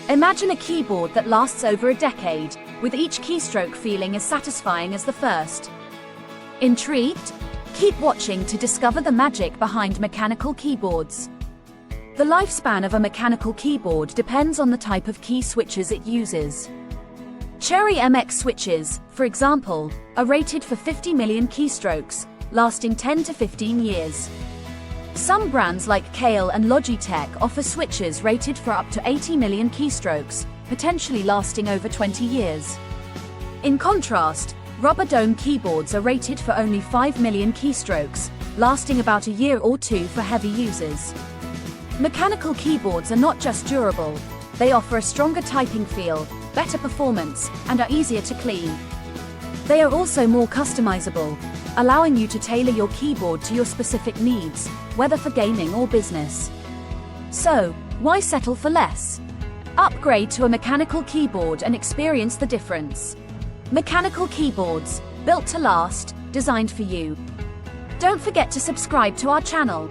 Imagine a keyboard that lasts over a decade, with each keystroke feeling as satisfying as the first. Intrigued? Keep watching to discover the magic behind mechanical keyboards. The lifespan of a mechanical keyboard depends on the type of key switches it uses. Cherry MX switches, for example, are rated for 50 million keystrokes, lasting 10 to 15 years. Some brands like Kale and Logitech offer switches rated for up to 80 million keystrokes, potentially lasting over 20 years. In contrast, rubber dome keyboards are rated for only 5 million keystrokes, lasting about a year or two for heavy users. Mechanical keyboards are not just durable, they offer a stronger typing feel, better performance, and are easier to clean. They are also more customizable, allowing you to tailor your keyboard to your specific needs, whether for gaming or business. So, why settle for less? Upgrade to a mechanical keyboard and experience the difference. Mechanical keyboards, built to last, designed for you. Don't forget to subscribe to our channel.